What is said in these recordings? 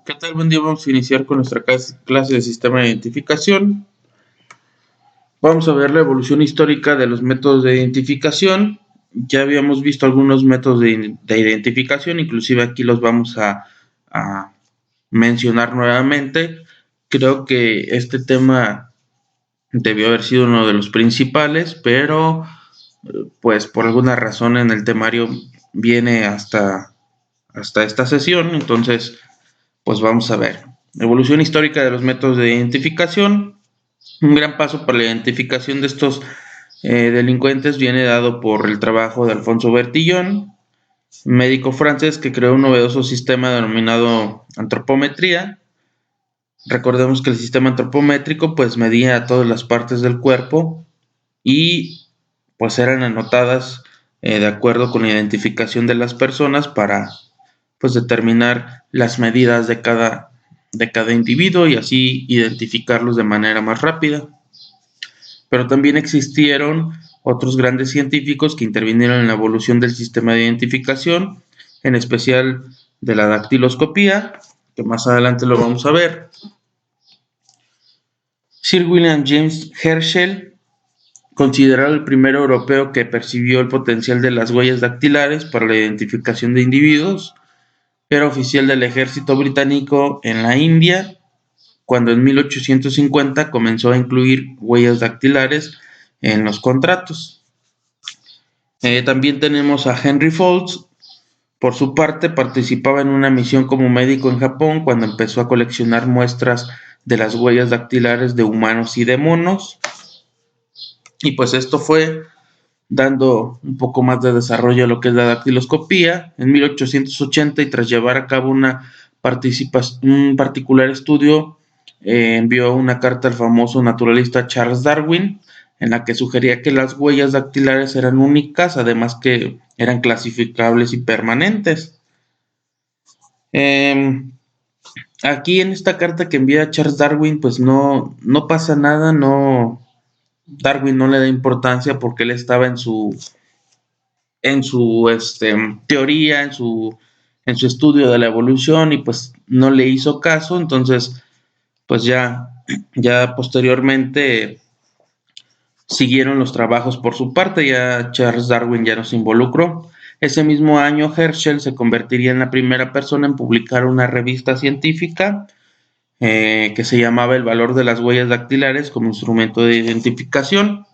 ¿Qué tal? Buen día, vamos a iniciar con nuestra clase de sistema de identificación. Vamos a ver la evolución histórica de los métodos de identificación. Ya habíamos visto algunos métodos de identificación, inclusive aquí los vamos a mencionar nuevamente. Creo que este tema debió haber sido uno de los principales, pero pues por alguna razón en el temario viene hasta esta sesión, entonces pues vamos a ver. Evolución histórica de los métodos de identificación. Un gran paso para la identificación de estos delincuentes viene dado por el trabajo de Alfonso Bertillon, médico francés que creó un novedoso sistema denominado antropometría. Recordemos que el sistema antropométrico pues medía todas las partes del cuerpo y pues eran anotadas de acuerdo con la identificación de las personas para pues determinar las medidas de cada individuo y así identificarlos de manera más rápida. Pero también existieron otros grandes científicos que intervinieron en la evolución del sistema de identificación, en especial de la dactiloscopía, que más adelante lo vamos a ver. Sir William James Herschel, considerado el primer europeo que percibió el potencial de las huellas dactilares para la identificación de individuos, era oficial del ejército británico en la India, cuando en 1850 comenzó a incluir huellas dactilares en los contratos. También tenemos a Henry Folds. Por su parte, participaba en una misión como médico en Japón cuando empezó a coleccionar muestras de las huellas dactilares de humanos y de monos. Y pues esto fue dando un poco más de desarrollo a lo que es la dactiloscopía. En 1880, y tras llevar a cabo un particular estudio, envió una carta al famoso naturalista Charles Darwin, en la que sugería que las huellas dactilares eran únicas, además que eran clasificables y permanentes. Aquí en esta carta que envía Charles Darwin, pues no pasa nada, Darwin no le da importancia porque él estaba en su teoría, en su estudio de la evolución y pues no le hizo caso, entonces pues ya posteriormente siguieron los trabajos por su parte, ya Charles Darwin ya no se involucró. Ese mismo año Herschel se convertiría en la primera persona en publicar una revista científica que se llamaba El valor de las huellas dactilares como instrumento de identificación.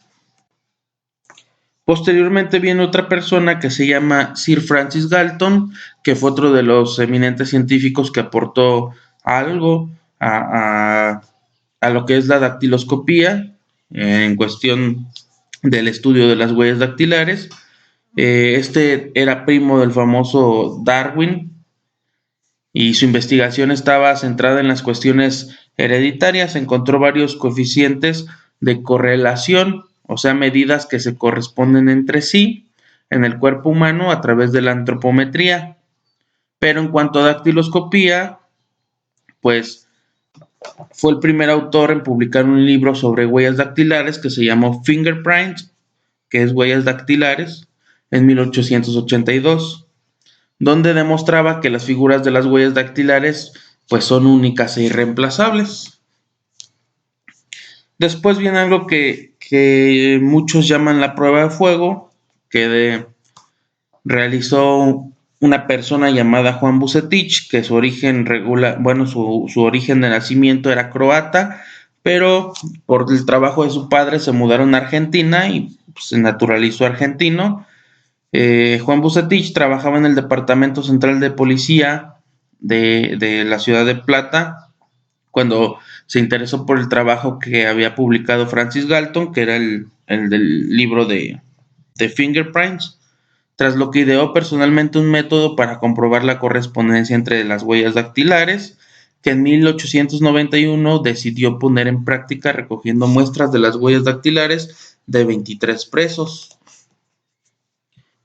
Posteriormente viene otra persona que se llama Sir Francis Galton, que fue otro de los eminentes científicos que aportó algo a lo que es la dactiloscopía en cuestión del estudio de las huellas dactilares. Este era primo del famoso Darwin y su investigación estaba centrada en las cuestiones hereditarias. Encontró varios coeficientes de correlación, o sea, medidas que se corresponden entre sí en el cuerpo humano a través de la antropometría. Pero en cuanto a dactiloscopía, pues fue el primer autor en publicar un libro sobre huellas dactilares que se llamó Fingerprints, que es huellas dactilares, en 1882, donde demostraba que las figuras de las huellas dactilares pues son únicas e irreemplazables. Después viene algo que muchos llaman la prueba de fuego, que realizó una persona llamada Juan Bucetich, que su origen su origen de nacimiento era croata, pero por el trabajo de su padre se mudaron a Argentina y pues, se naturalizó argentino. Juan Bucetich trabajaba en el Departamento Central de Policía de la ciudad de Plata cuando se interesó por el trabajo que había publicado Francis Galton, que era el del libro de Fingerprints, tras lo que ideó personalmente un método para comprobar la correspondencia entre las huellas dactilares, que en 1891 decidió poner en práctica recogiendo muestras de las huellas dactilares de 23 presos.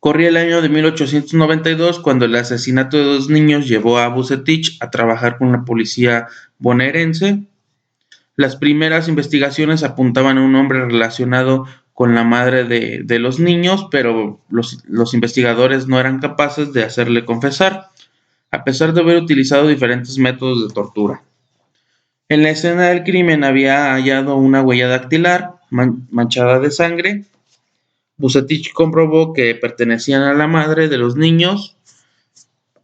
Corría el año de 1892 cuando el asesinato de 2 niños llevó a Bucetich a trabajar con la policía bonaerense. Las primeras investigaciones apuntaban a un hombre relacionado con la madre de los niños, pero los investigadores no eran capaces de hacerle confesar. a pesar de haber utilizado diferentes métodos de tortura. En la escena del crimen había hallado una huella dactilar manchada de sangre. Vucetich comprobó que pertenecían a la madre de los niños,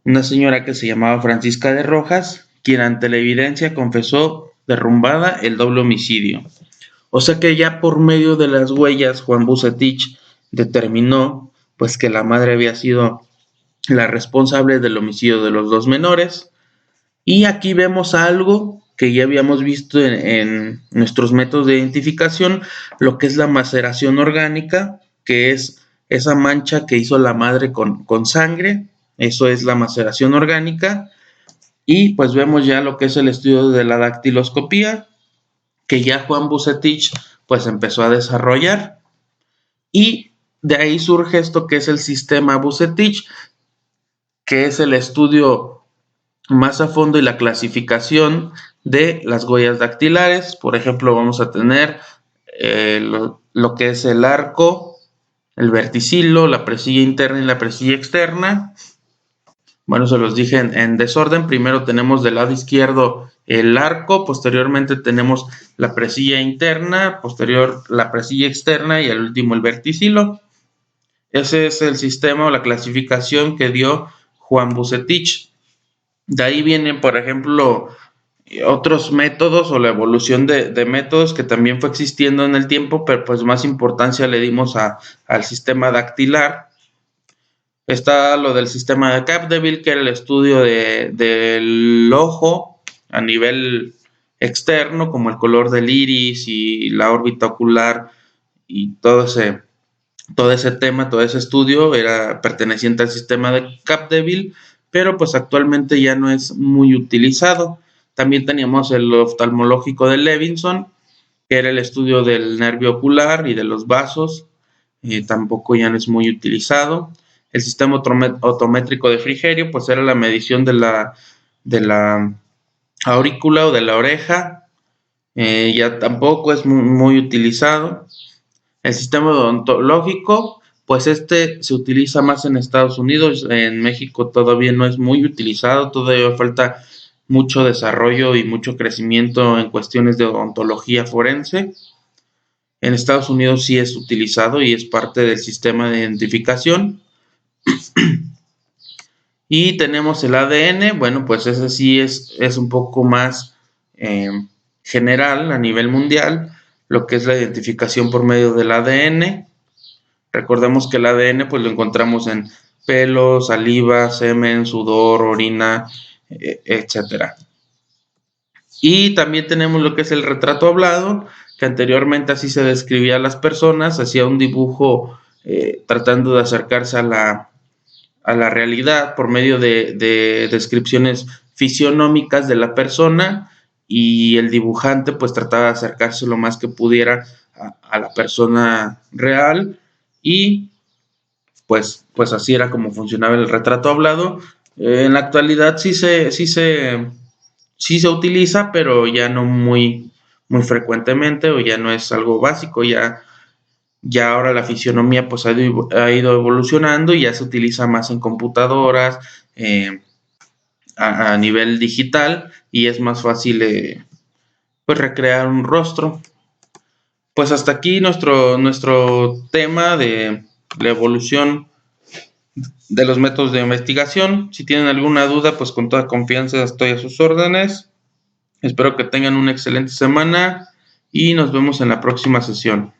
una señora que se llamaba Francisca de Rojas, quien ante la evidencia confesó derrumbada el doble homicidio. O sea que ya por medio de las huellas Juan Vucetich determinó pues que la madre había sido la responsable del homicidio de los dos menores. Y aquí vemos algo que ya habíamos visto en nuestros métodos de identificación, lo que es la maceración orgánica, que es esa mancha que hizo la madre con sangre. Eso es la maceración orgánica. Y pues vemos ya lo que es el estudio de la dactiloscopía, que ya Juan Vucetich pues empezó a desarrollar. Y de ahí surge esto que es el sistema Vucetich, que es el estudio más a fondo y la clasificación de las huellas dactilares. Por ejemplo, vamos a tener lo que es el arco, el verticilo, la presilla interna y la presilla externa. Bueno, se los dije en desorden. Primero tenemos del lado izquierdo el arco, posteriormente tenemos la presilla interna, posterior la presilla externa y al último el verticilo. Ese es el sistema o la clasificación que dio Juan Vucetich. De ahí vienen, por ejemplo, otros métodos o la evolución de métodos que también fue existiendo en el tiempo, pero pues más importancia le dimos al sistema dactilar. Está lo del sistema de Capdeville, que era el estudio del ojo a nivel externo, como el color del iris y la órbita ocular y todo ese tema, todo ese estudio era perteneciente al sistema de Capdeville, pero pues actualmente ya no es muy utilizado. También teníamos el oftalmológico de Levinson, que era el estudio del nervio ocular y de los vasos, tampoco ya no es muy utilizado. El sistema otométrico de Frigerio, pues era la medición de la aurícula o de la oreja, ya tampoco es muy utilizado. El sistema odontológico, pues este se utiliza más en Estados Unidos, en México todavía no es muy utilizado, todavía falta mucho desarrollo y mucho crecimiento en cuestiones de odontología forense. En Estados Unidos sí es utilizado y es parte del sistema de identificación. Y tenemos el ADN, bueno, pues ese sí es un poco más general a nivel mundial, lo que es la identificación por medio del ADN. Recordemos que el ADN pues lo encontramos en pelo, saliva, semen, sudor, orina, etcétera. Y también tenemos lo que es el retrato hablado, que anteriormente así se describía a las personas, hacía un dibujo tratando de acercarse a la realidad por medio de descripciones fisionómicas de la persona, y el dibujante pues trataba de acercarse lo más que pudiera a la persona real, y pues así era como funcionaba el retrato hablado. En la actualidad sí se utiliza, pero ya no muy frecuentemente, o ya no es algo básico. Ya ahora la fisionomía pues ha ido evolucionando y ya se utiliza más en computadoras, a nivel digital, y es más fácil pues recrear un rostro. Pues hasta aquí nuestro tema de la evolución de los métodos de investigación. Si tienen alguna duda, pues con toda confianza estoy a sus órdenes. Espero que tengan una excelente semana y nos vemos en la próxima sesión.